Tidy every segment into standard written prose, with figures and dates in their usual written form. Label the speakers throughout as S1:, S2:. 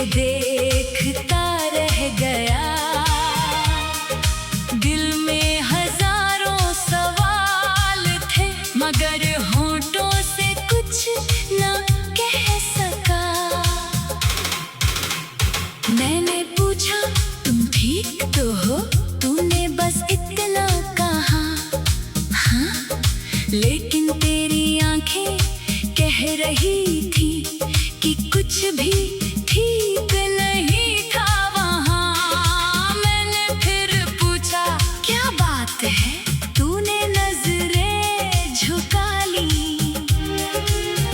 S1: देखता रह गया। दिल में हजारों सवाल थे, मगर होंठों से कुछ न कह सका। मैंने पूछा, तुम ठीक तो हो? तूने बस इतना कहा, हाँ। लेकिन तेरी आंखें कह रही थी कि कुछ भी ठीक नहीं था वहाँ। मैंने फिर पूछा, क्या बात है? तूने नजरें झुका ली।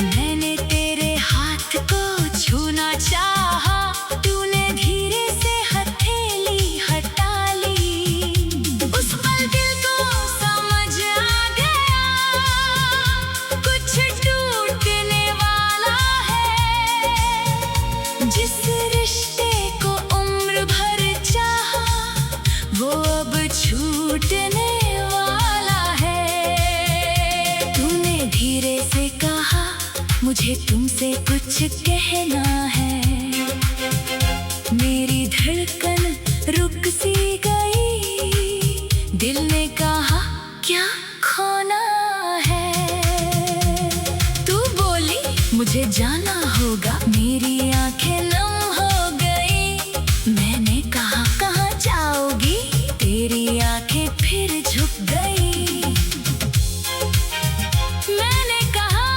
S1: मैंने तेरे हाथ को छूना चाहा, तूने धीरे से हथेली हटा ली। उस पल दिल को समझ आ गया, कुछ टूटने वाला है। जिस रिश्ते को उम्र भर चाहा, वो अब छूटने वाला है। तूने धीरे से कहा, मुझे तुमसे कुछ कहना है। मेरी धड़कन रुक सी गई। दिल ने कहा, क्या खोना है? तू बोली, मुझे जाना होगा। मेरी आंखें नम हो गई। मैंने कहा, कहाँ जाओगी? तेरी आंखें फिर झुक गई। मैंने कहा,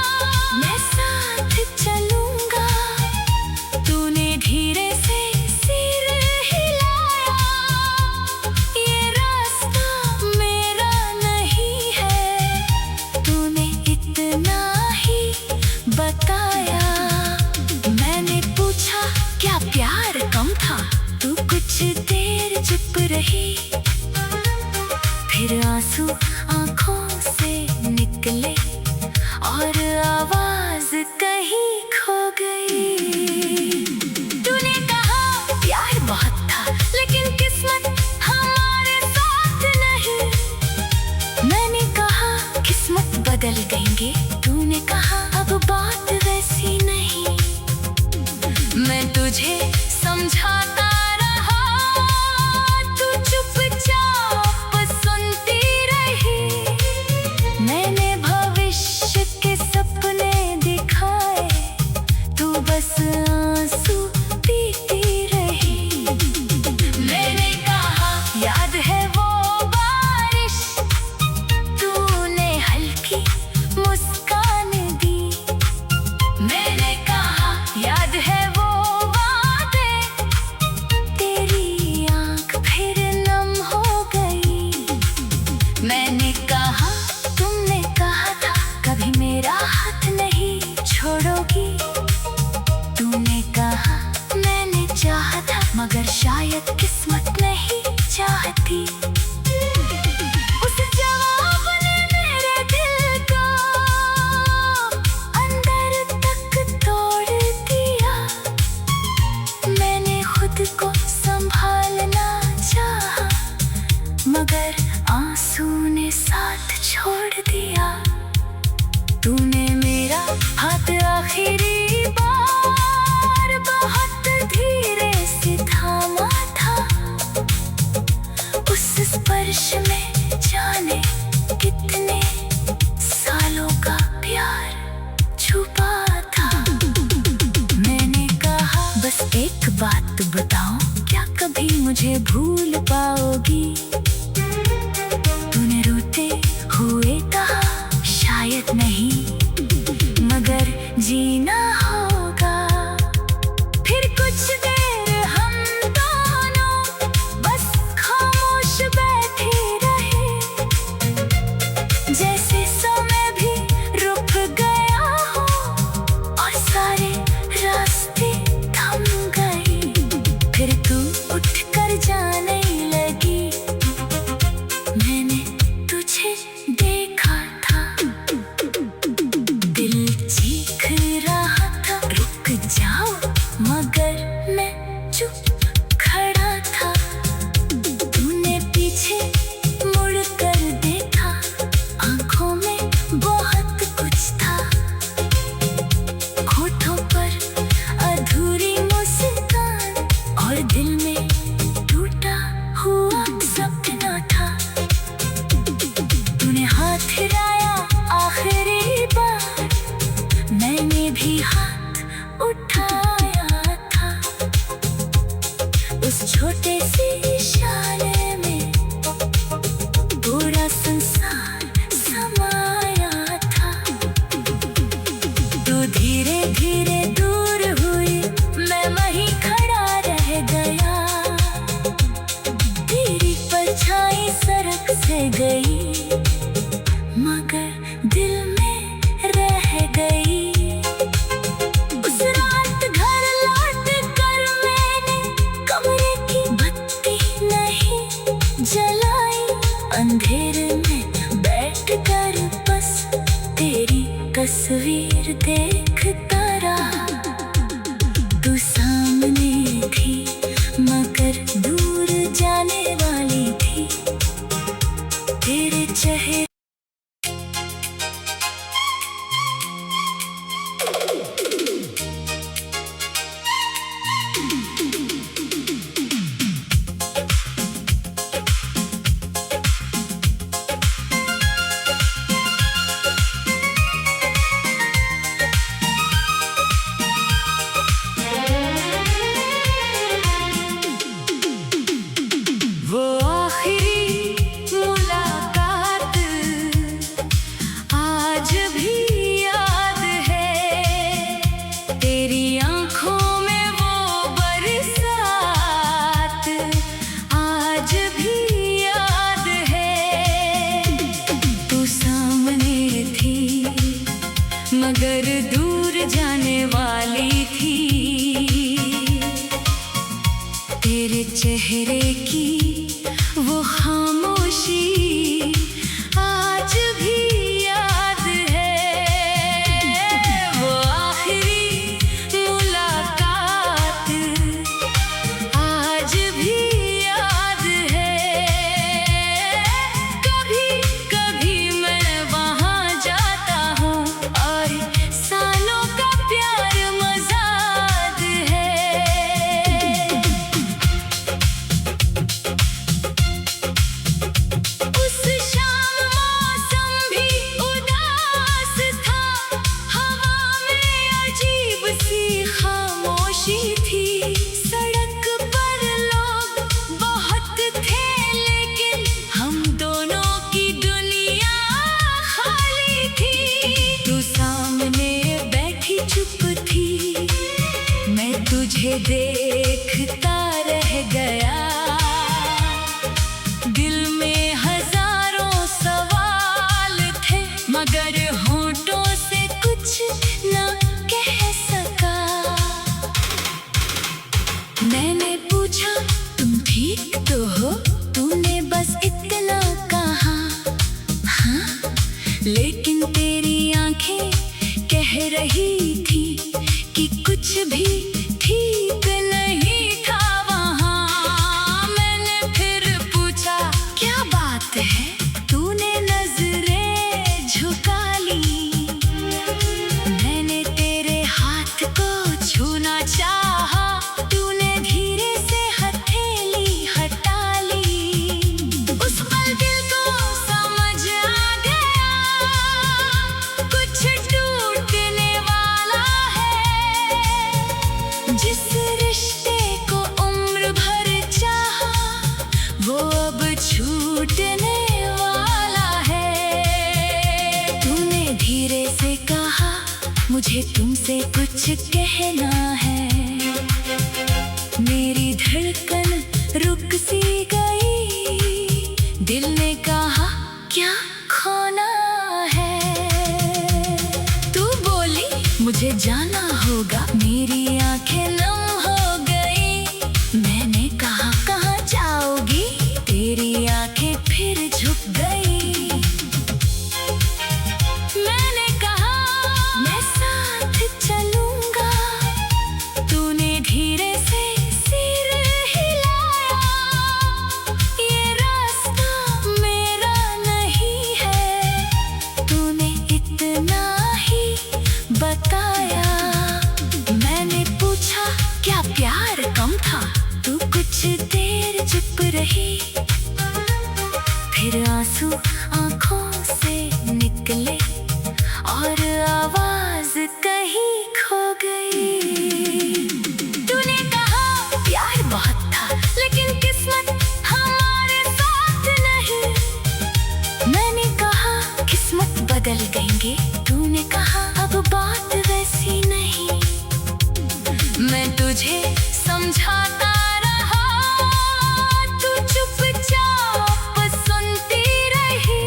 S1: मैं साथ चलूंगा। तूने धीरे से सिर हिलाया। ये रास्ता मेरा नहीं है, तूने इतना ही बताया। मैंने पूछा, क्या प्यार कम था? तू कुछ देर चुप रही, फिर आंसू आंखों से निकले और आवाज कहीं खो गई। तूने कहा, प्यार बहुत था, लेकिन किस्मत हमारे साथ नहीं। मैंने कहा, किस्मत बदल गएंगे। तूने कहा, अब बात वैसी नहीं। मैं तुझे समझाता रहा, तू चुपचाप सुनती रही। मैंने भविष्य के सपने दिखाए, तू बस आंसू पीती रही। मैंने कहा, याद है वो बारिश? तूने हल्की मुस्कान दी। मैंने कहा, याद है वो वादे? तेरी आंख फिर नम हो गई। मैंने कहा, तुमने कहा था कभी मेरा हाथ नहीं छोड़ोगी। तूने कहा, मैंने चाहा था, मगर शायद किस्मत नहीं चाहती। उस जवाब ने मेरे दिल को अंदर तक तोड़ दिया। मैंने खुद को संभालना चाहा, मगर आंसू ने साथ छोड़ दिया। तूने मेरा हाथ आखिरी बार बहुत धीरे से थामा था। उस स्पर्श में जाने कितने सालों का प्यार छुपा था। मैंने कहा, बस एक बात बताओ, क्या कभी मुझे भूल पाओगी? तूने रोते हुए कहा, शायद नहीं, मगर जीना होगा। फिर कुछ देर हम दोनों बस खामोश बैठे रहे, जैसे समय भी रुक गया हो और सारे रास्ते थम गए। फिर तू उठ कर जाने तस्वीर देखता रहा। तू सामने थी मगर दूर जाने वाली थी। तेरे चेहरे वो आखिरी मुलाकात आज भी याद है। तेरी आंखों में वो बरसात आज भी याद है। तू सामने थी मगर दूर जाने वाली थी। तेरे चेहरे की वो खामोशी आज भी याद है। वो आखिरी मुलाकात आज भी याद है। कभी कभी मैं वहाँ जाता हूँ और सालों का प्यार मजाद है। उस शाम मौसम भी उदास था। हवा में अजीब सी खामोशी थी। सड़क पर लोग बहुत थे लेकिन हम दोनों की दुनिया खाली थी। तू सामने बैठी चुप थी। मैं तुझे देखता रह गया। दिल में हजारों सवाल थे मगर होंठों से कुछ न कह सका। मैंने पूछा तुम ठीक तो हो? तूने बस इतना कहा हाँ। लेकिन तेरी आंखें कह रही थी कि कुछ भी ठीक नहीं था वहाँ। मैंने फिर पूछा क्या बात है? तूने नजरें झुका ली। मैंने तेरे हाथ को छूना चाहा। तूने धीरे से हथेली हटा ली। उस पल दिल को समझ आ गया कुछ टूटने वाला है। जिस रिश्ते को उम्र भर चाहा वो अब छूटने वाला है। तूने धीरे से कहा मुझे तुमसे कुछ कहना है। मेरी धड़कन रुक सी गई। दिल ने कहा क्या खोना है? तू बोली मुझे जाना होगा। मेरी आंखें नम हो गई। मैंने कहा कहाँ जाओगी? तेरी आंखें फिर झुक गई। मैंने कहा मैं साथ चलूंगा। तूने धीरे से सिर हिलाया। ये रास्ता मेरा नहीं है। तूने इतना ही बताया। मैंने पूछा क्या प्यार कम था? तू कुछ देर चुप रही। फिर आंसू आंखों से निकले और आवाज कहीं खो गई। तूने कहा प्यार बहुत था लेकिन किस्मत हमारे साथ नहीं। मैंने कहा किस्मत बदल देंगे। तूने कहा अब बात वैसी नहीं। मैं तुझे समझाता रहा। तू चुपचाप सुनती रही।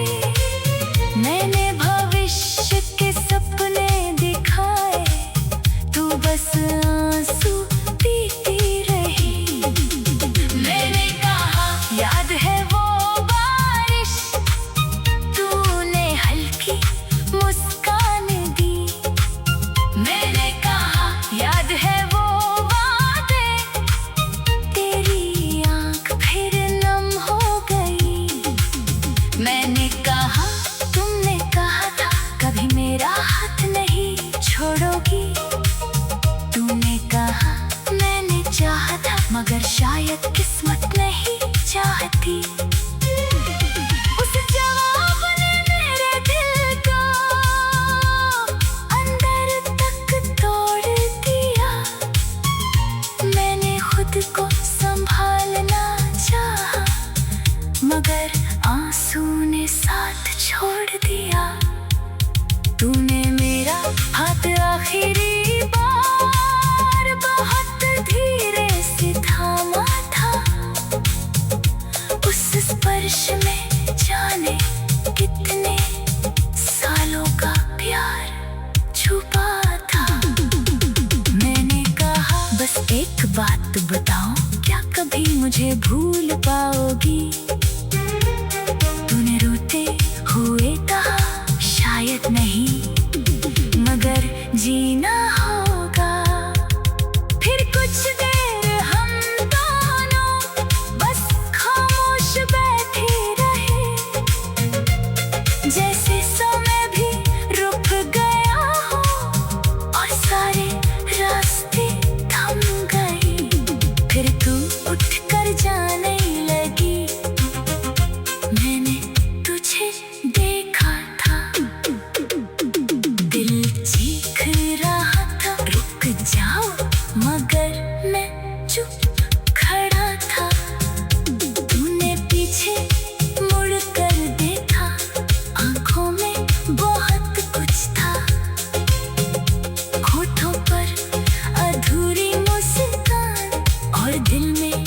S1: मैंने भविष्य के सपने दिखाए। तू बस आंसू पीती रही। मैंने कहा याद है वो बारिश? तूने हल्की मुस्कान दिया। तूने मेरा हाथ आखिरी बार बहुत धीरे से थामा था। उस स्पर्श में जाने कितने सालों का प्यार छुपा था। मैंने कहा बस एक बात बताओ, क्या कभी मुझे भूल पाओगी? तूने रोते हुए कहा शायद नहीं, मगर जीना होगा। फिर कुछ देर हम दोनों बस खामोश बैठे रहे, जैसे समय भी रुक गया हो और सारे रास्ते थम गए। फिर तू उठकर जाने लगी, मैंने तुझे देखा था। दिल चीख रहा था रुक जाओ, मगर मैं चुप खड़ा था। तूने पीछे मुड़ कर देखा, आंखों में बहुत कुछ था। होठों पर अधूरी मुस्कान और दिल में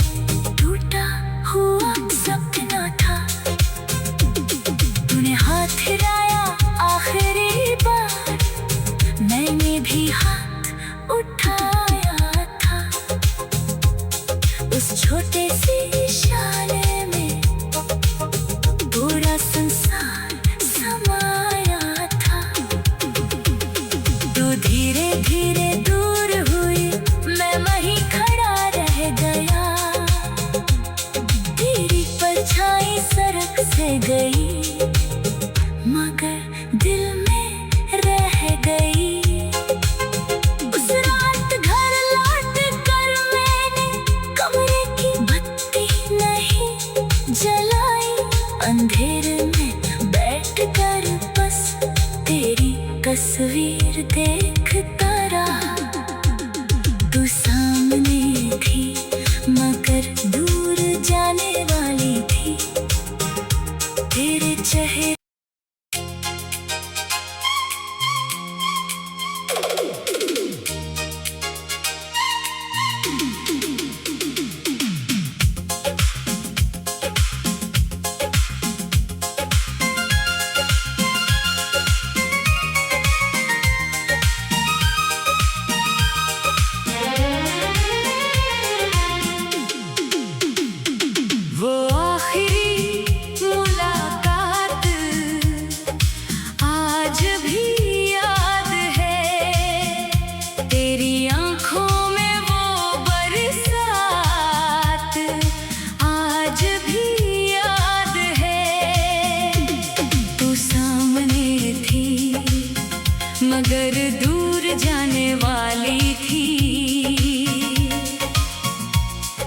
S1: टूटा हुआ सपना था। तूने हाथ हिलाया आखिरी बार, मैंने भी हाथ उठाया था। उस छोटे से इशारे में पूरा संसार समाया था। तू धीरे धीरे दूर हुई, मैं वहीं खड़ा रह गया। तेरी परछाई सड़क से गई, मगर दिल में रह गई। उस रात घर लौट कर मैंने कमरे की बत्ती नहीं जलाई। अंधेरे में बैठ कर बस तेरी तस्वीर देखता रहा। तू सामने थी मगर दूर जाने वाली थी। तेरे चेहरे वो आखिरी मुलाकात आज भी याद है। तेरी आंखों में वो बरसात आज भी याद है। तू सामने थी मगर दूर जाने वाली थी।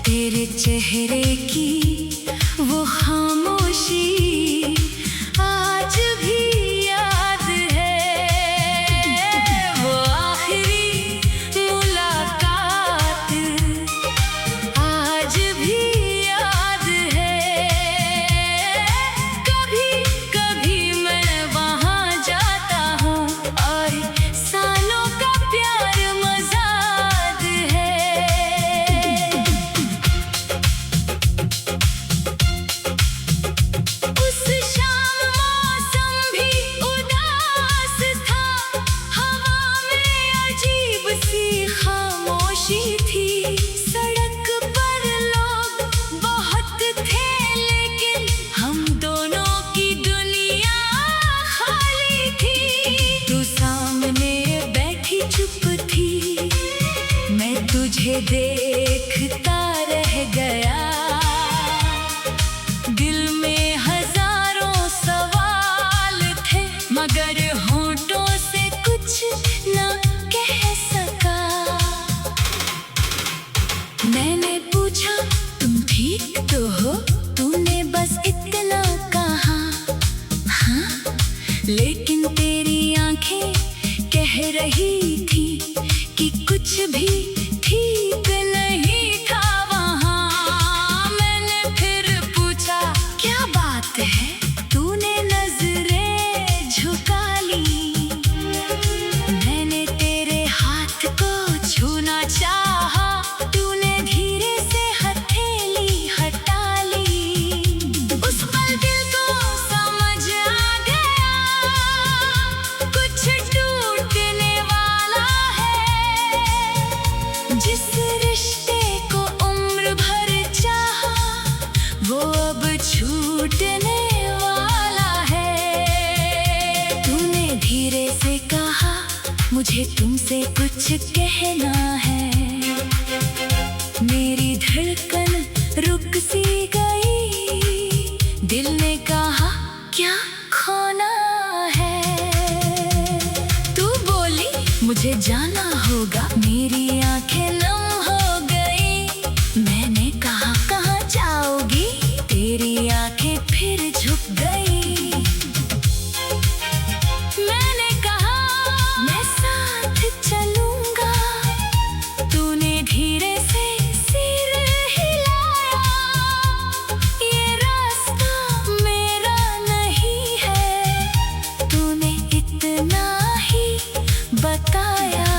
S1: तेरे चेहरे की वो खामोशी आज भी याद है। वो आखिरी मुलाकात आज भी याद है। कभी कभी मैं वहाँ जाता हूँ और सालों का प्यार मजाद है। उस शाम मौसम भी उदास था, हवा में अजीब सी खामोशी थी। सड़क पर लोग बहुत थे लेकिन हम दोनों की दुनिया खाली थी। तू सामने बैठी चुप थी, मैं तुझे देखता रह गया। दिल में हजारों सवाल थे मगर होठों से कुछ न कह सका। मैंने पूछा तुम ठीक तो हो? तूने बस इतना कहा हाँ, लेकिन तेरी आंखें कह रही थी कि कुछ भी ठीक नहीं था वहाँ। मैंने फिर पूछा क्या बात है? तूने नजरें धीरे से कहा, मुझे तुमसे कुछ कहना है। मेरी धड़कन रुक सी गई, दिल ने कहा क्या खोना है। तू बोली मुझे जाना होगा, मेरी आंखें नम हो गई। मैंने कहा कहाँ जाओगी, तेरी आंखें फिर झुक गई। मैंने कहा मैं साथ चलूंगा, तूने धीरे से सिर हिलाया। ये रास्ता मेरा नहीं है, तूने इतना ही बताया।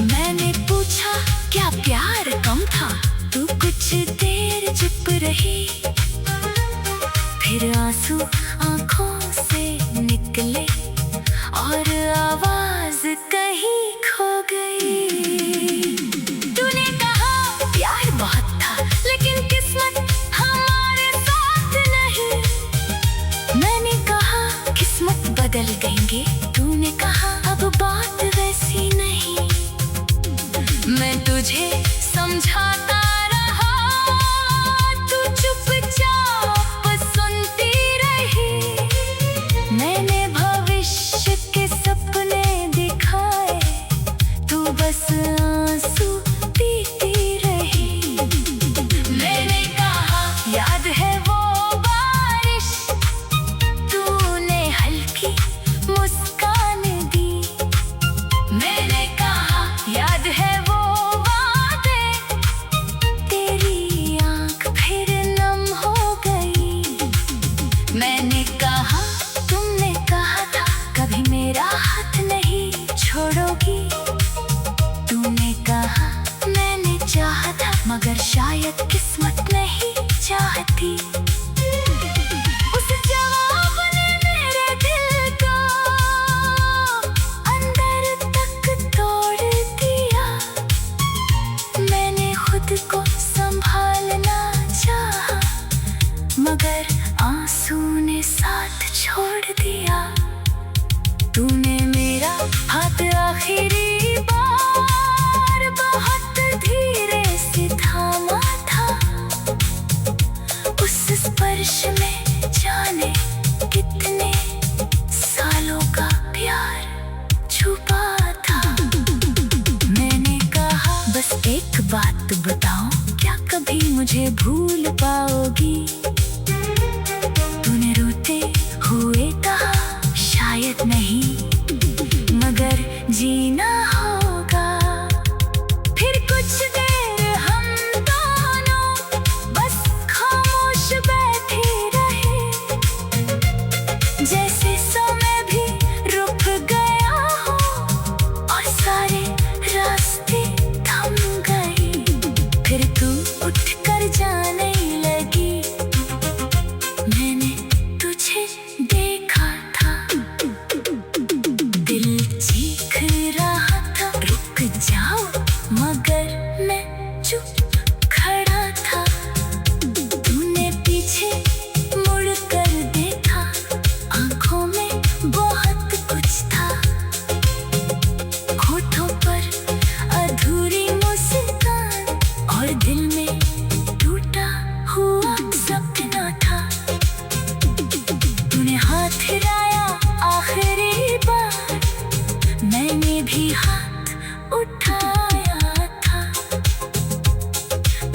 S1: मैंने पूछा क्या प्यार कम था, तू कुछ देर चुप रही। फिर आंसू आंखों से निकले और आवाज कहीं खो गई। तूने कहा प्यार बहुत था, लेकिन किस्मत हमारे साथ नहीं। मैंने कहा किस्मत बदल गएंगे, तूने कहा अब बात वैसी नहीं। मैं तुझे समझाता रहा, तू चुपचाप सुनती रही। मैंने भविष्य के सपने दिखाए, तू बस आंसू पीती रही। मैंने कहा याद है वो बारिश, तूने हल्की मुस्कान दी। मैंने कहा याद है वो वादे, तेरी आंख फिर नम हो गई। मैंने कहा तुमने कहा था कभी मेरा हाथ नहीं छोड़ोगी। तूने कहा मैंने चाहा था, मगर शायद किस्मत नहीं चाहती। उस जवाब ने मेरे दिल को अंदर तक तोड़ दिया। मैंने खुद को संभालना चाहा, मगर आंसू ने साथ छोड़ दिया। तूने मेरा हाथ आखिरी बार बहुत धीरे से थामा था। उस स्पर्श में जाने कितने सालों का प्यार छुपा था। मैंने कहा बस एक बात बताओ, क्या कभी मुझे भूल पाओगी। तूने रोते हुए कहा शायद नहीं, मगर जीना होगा। फिर कुछ देर हम दोनों बस खामोश बैठे रहे, जैसे समय भी रुक गया हो और सारे रास्ते थम गए। फिर तू उठकर जाने लगी, मैंने तुझे देखा था। दिल चीख रहा था रुक जाओ, मगर मैं चुप खड़ा था। तूने पीछे मुड़ कर देखा, आंखों में बहुत कुछ था। होठों पर अधूरी मुस्कान और दिल में टूटा हुआ सपना था। तूने हाथ हिलाया आखिरी बार, मैंने भी हाथ उठाया था।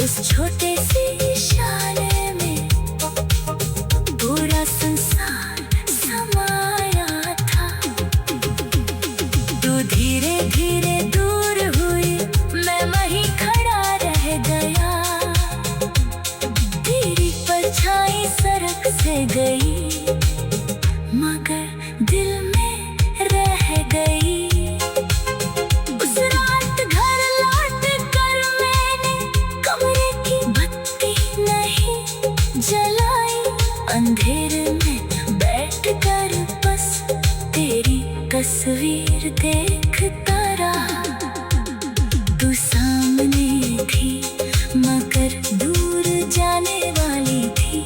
S1: उस छोटे से इशारे में पूरा संसार समाया था। तू धीरे धीरे दूर हुई, मैं वहीं खड़ा रह गया। तेरी परछाई सड़क से गई, मगर दिल में रह गई। उस रात घर लौट कर मैंने कमरे की बत्ती नहीं जलाई। अंधेरे में बैठ कर बस तेरी तस्वीर देखता रहा। तू सामने थी मगर दूर जाने वाली थी।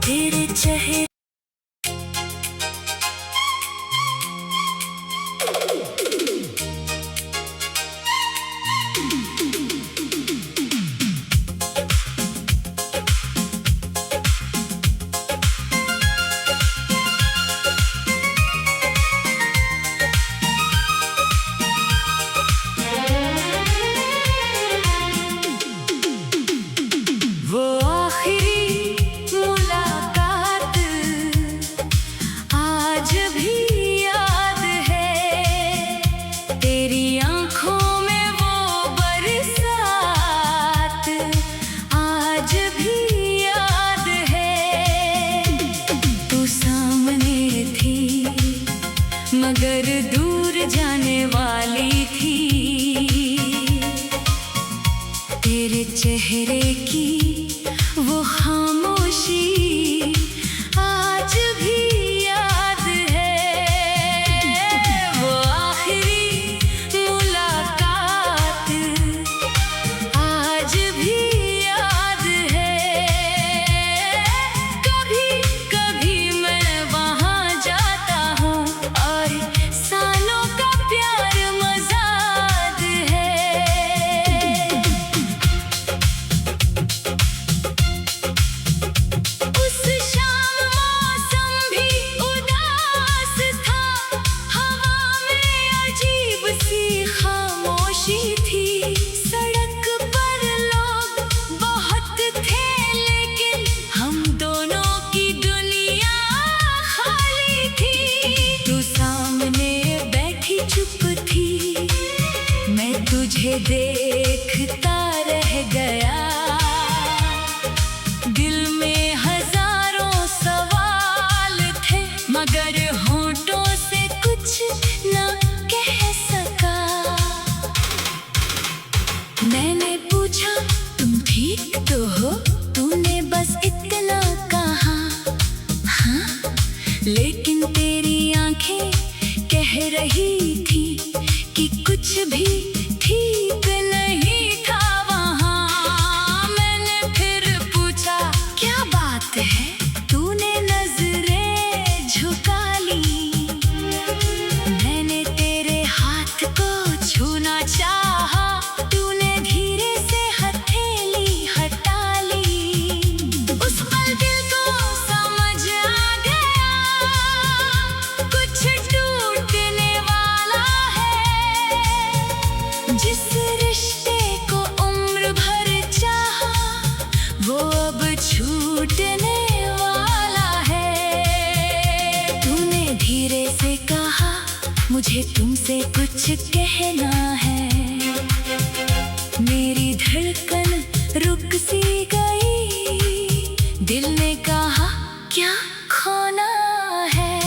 S1: तेरे चेहरे मगर दूर जाने वाली थी। तेरे चेहरे की वो खामोशी आज भी याद है। वो आखिरी मुलाकात आज भी याद है। कभी कभी मैं वहाँ जाता हूँ और सालों का प्यार मजाद है। उस शाम मौसम भी उदास था, हवा में अजीब सी खामोशी थी। सड़क पर लोग बहुत थे लेकिन हम दोनों की दुनिया खाली थी। तू सामने बैठी चुप थी, मैं तुझे देखता रह गया। दिल में हजारों सवाल थे मगर होठों से कुछ न कह सका। मैंने पूछा तुम ठीक तो हो, तूने बस इतना कहा हाँ, लेकिन तेरी आंखें कह रही थी कि कुछ भी ठीक नहीं था वहाँ। मैंने फिर पूछा क्या बात है, तूने नजरें झुका ली। मैंने तेरे हाथ को छूना चाहा, तूने धीरे से हथेली हटा ली। उस पल दिल को समझ आ गया कुछ टूटने वाला है। जिस रिश्ते को उम्र भर चाहा वो अब छूटने वाला है। तूने धीरे से कहा मुझे तुमसे कुछ कहना है। मेरी धड़कन रुक सी गई, दिल ने कहा क्या खोना है।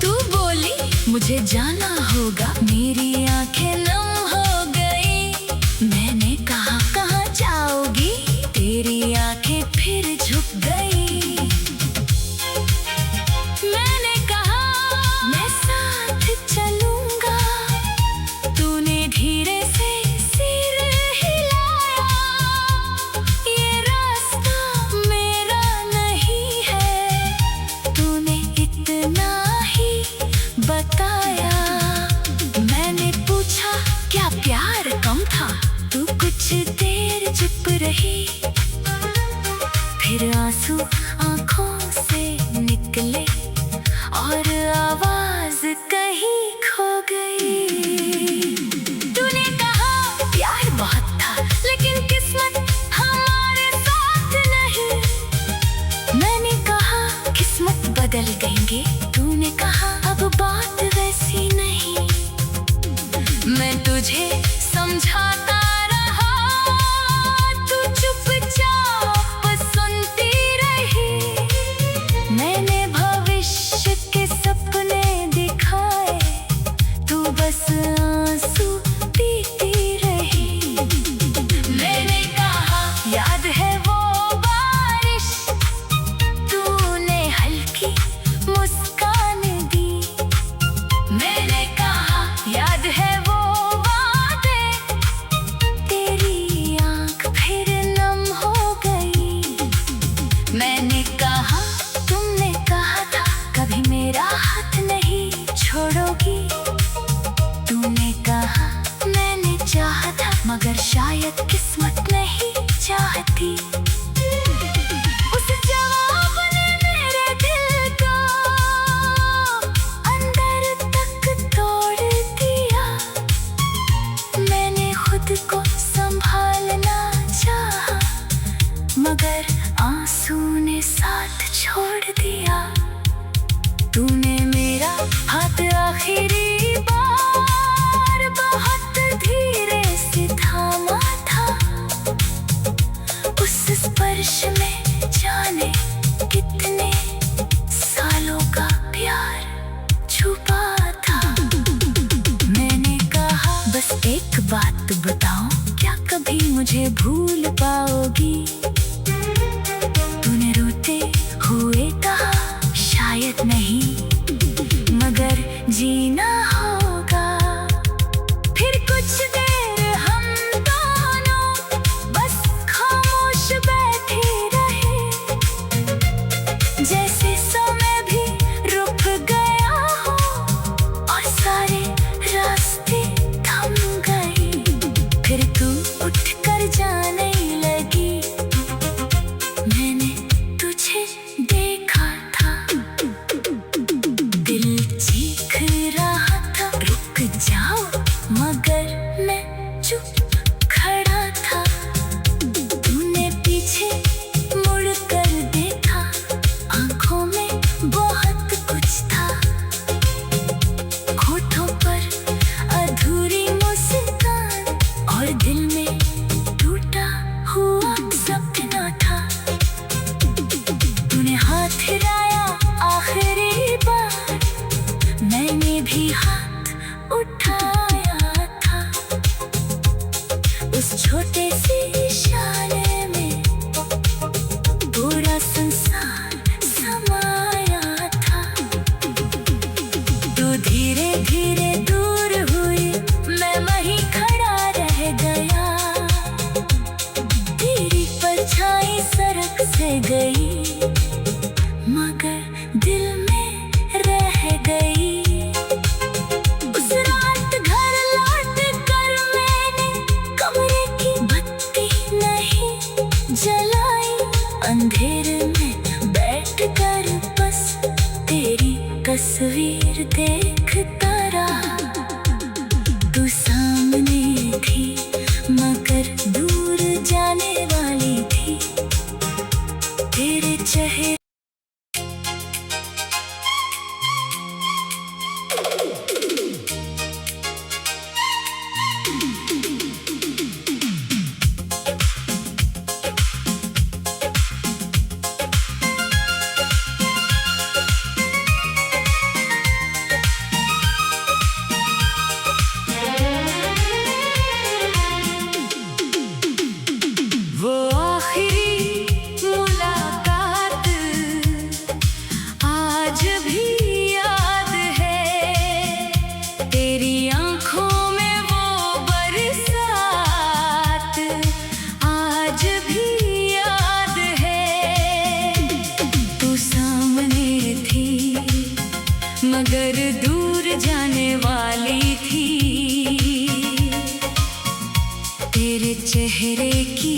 S1: तू बोली मुझे जाना होगा, मेरी आंखें नम हो गई। मैंने कहा कहाँ जाओगी, तेरी आंखें फिर झुक गई। मैंने कहा मैं साथ चलूंगा, तूने धीरे से सिर हिलाया। ये रास्ता मेरा नहीं है, तूने इतना ही बताया। मैंने पूछा क्या प्यार कम था, तू कुछ देर चुप रही। फिर आंसू आंखों से निकले और आवाज कहीं खो गई। तूने कहा प्यार बहुत था लेकिन किस्मत हमारे साथ नहीं। मैंने कहा किस्मत बदल गएंगे, तूने कहा अब बात वैसी नहीं। मैं तुझे समझाता रहा, तू चुपचाप सुनती रही। मैंने भविष्य के सपने दिखाए, तू बस आंसू पीती रही। मैंने कहा याद है वो बारिश, तूने हल्की मुस्कान दी। मैंने कहा याद है वो वादे, तेरी आंख फिर नम हो गई। मैंने कहा तुमने कहा था कभी मेरा हाथ नहीं छोड़ोगी। तूने कहा मैंने चाहा था मगर शायद किस्मत नहीं चाहती। उस जवाब ने मेरे दिल को अंदर तक तोड़ दिया। मैंने खुद को संभालना चाहा मगर आंसू ने साथ छोड़ दिया। तूने मेरा हाथ आखिरी बार बहुत धीरे से थामा था। उस स्पर्श में जाने कितने सालों का प्यार छुपा मुझे भूल पाओगी। तूने रोते हुए कहा शायद नहीं, मगर जीना होगा। फिर कुछ देर हम दोनों बस खामोश बैठे रहे, जैसे समय भी रुक गया हो और सारे रास्ते थम गए। फिर तू उठकर जाने लगी, मैंने तुझे देखा था। दिल चीख रहा था रुक जाओ, मगर मैं चुप खड़ा था। तूने पीछे मुड़ कर देखा, आंखों में बहुत कुछ था। होठों पर अधूरी मुस्कान और दिल में टूटा हुआ सपना था। तूने हाथ हिलाया आखिरी बार, मैंने भी हाथ उठाया था। उस छोटे से इशारे में पूरा संसार समाया था। तू धीरे धीरे दूर हुई, मैं वहीं खड़ा रह गया। तेरी परछाई सड़क से गई, मगर दिल में रह गई। उस रात घर लौट कर मैंने कमरे की बत्ती नहीं जलाई। अंधेरे में बैठ कर बस तेरी तस्वीर देखता रहा। तू सामने थी मगर दूर जाने वाली थी। तेरे चेहरे वो आखिरी मुलाकात आज भी याद है। तेरी आंखों में वो बरसात आज भी याद है। तू सामने थी मगर दूर जाने वाली थी। तेरे चेहरे की